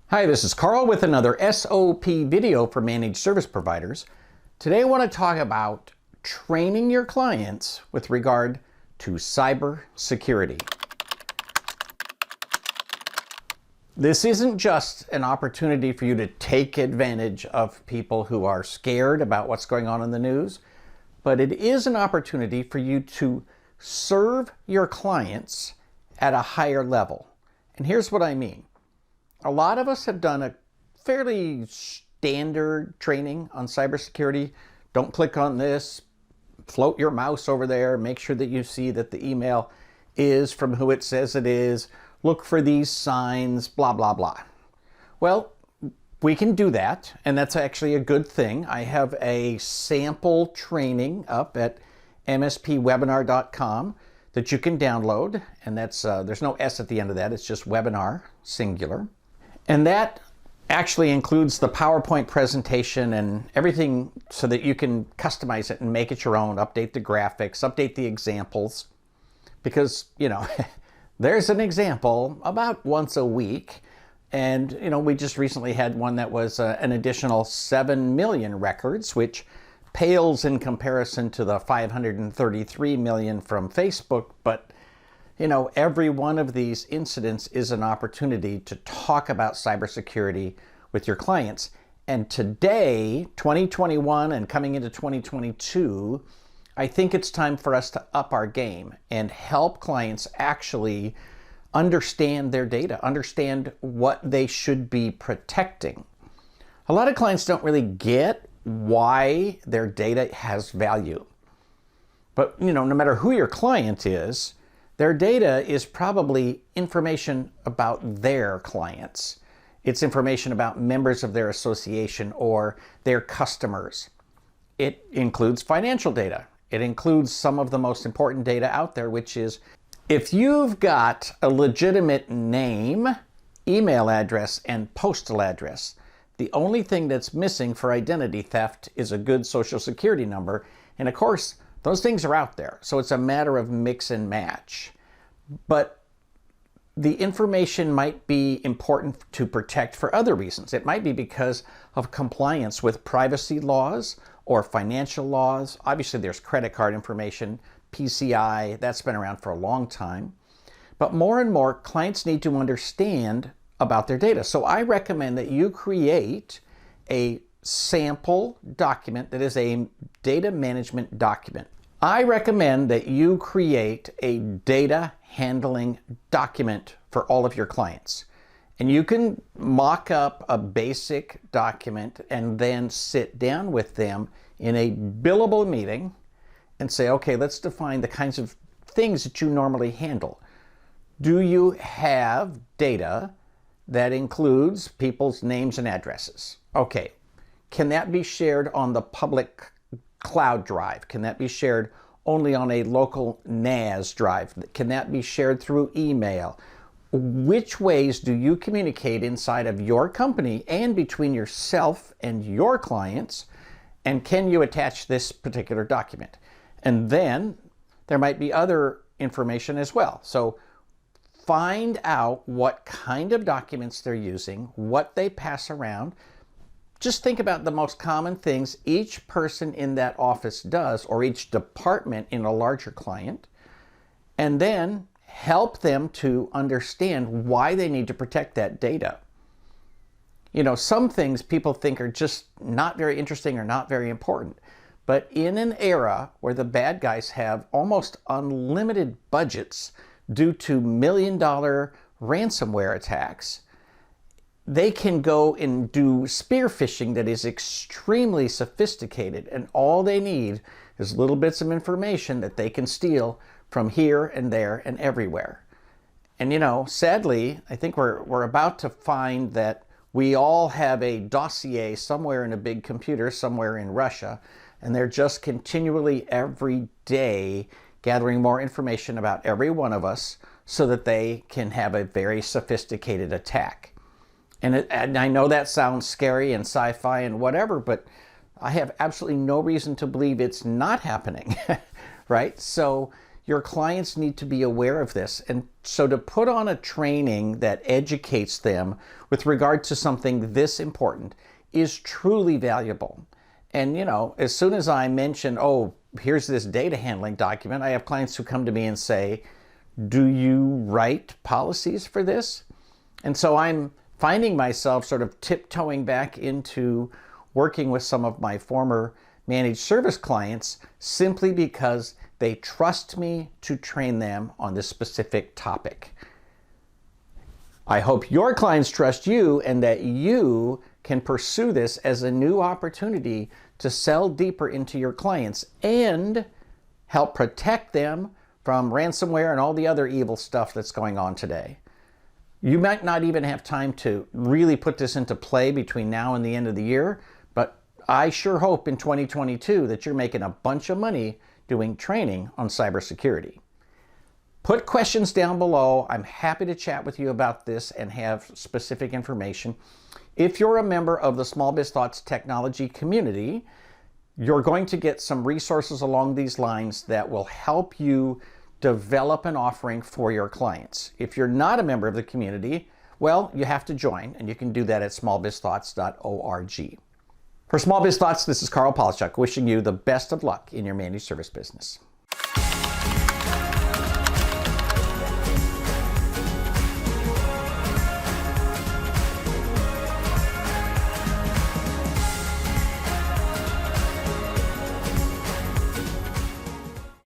Hi, this is Carl with another SOP video for managed service providers. Today I want to talk about training your clients with regard to cybersecurity. This isn't just an opportunity for you to take advantage of people who are scared about what's going on in the news, but it is an opportunity for you to serve your clients at a higher level. And here's what I mean. A lot of us have done a fairly standard training on cybersecurity. Don't click on this, float your mouse over there, make sure that you see that the email is from who it says it is, look for these signs, blah, blah, blah. Well, we can do that, and that's actually a good thing. I have a sample training up at mspwebinar.com that you can download, and that's there's no S at the end of that, it's just webinar, singular. And that actually includes the PowerPoint presentation and everything so that you can customize it and make it your own, update the graphics, update the examples. Because, you know, there's an example about once a week. And, you know, we just recently had one that was an additional 7 million records, which pales in comparison to the 533 million from Facebook. But you know, every one of these incidents is an opportunity to talk about cybersecurity with your clients. And today, 2021 and coming into 2022, I think it's time for us to up our game and help clients actually understand their data, understand what they should be protecting. A lot of clients don't really get why their data has value. But, you know, no matter who your client is, their data is probably information about their clients. It's information about members of their association or their customers. It includes financial data. It includes some of the most important data out there, which is if you've got a legitimate name, email address, and postal address, the only thing that's missing for identity theft is a good social security number. And of course, those things are out there, so it's a matter of mix and match. But the information might be important to protect for other reasons. It might be because of compliance with privacy laws or financial laws. Obviously, there's credit card information, PCI, that's been around for a long time. But more and more, clients need to understand about their data. So I recommend that you create a sample document that is a data management document. I recommend that you create a data handling document for all of your clients. And you can mock up a basic document and then sit down with them in a billable meeting and say, okay, let's define the kinds of things that you normally handle. Do you have data that includes people's names and addresses? Okay, can that be shared on the public cloud drive? Can that be shared only on a local NAS drive? Can that be shared through email? Which ways do you communicate inside of your company and between yourself and your clients? And can you attach this particular document? And then there might be other information as well. So find out what kind of documents they're using, what they pass around. Just think about the most common things each person in that office does, or each department in a larger client, and then help them to understand why they need to protect that data. You know, some things people think are just not very interesting or not very important, but in an era where the bad guys have almost unlimited budgets due to million-dollar ransomware attacks, they can go and do spear phishing that is extremely sophisticated, and all they need is little bits of information that they can steal from here and there and everywhere. And you know, sadly, I think we're about to find that we all have a dossier somewhere in a big computer somewhere in Russia, and they're just continually every day gathering more information about every one of us so that they can have a very sophisticated attack. And I know that sounds scary and sci-fi and whatever, but I have absolutely no reason to believe it's not happening, right? So, your clients need to be aware of this. And so to put on a training that educates them with regard to something this important is truly valuable. And as soon as I mention, oh, here's this data handling document, I have clients who come to me and say, do you write policies for this? And so I'm finding myself sort of tiptoeing back into working with some of my former managed service clients simply because they trust me to train them on this specific topic. I hope your clients trust you and that you can pursue this as a new opportunity to sell deeper into your clients and help protect them from ransomware and all the other evil stuff that's going on today. You might not even have time to really put this into play between now and the end of the year, but I sure hope in 2022 that you're making a bunch of money doing training on cybersecurity. Put questions down below. I'm happy to chat with you about this and have specific information. If you're a member of the Small Biz Thoughts technology community, you're going to get some resources along these lines that will help you develop an offering for your clients. If you're not a member of the community, well, you have to join, and you can do that at smallbizthoughts.org. For Small Biz Thoughts, this is Carl Polachuk wishing you the best of luck in your managed service business.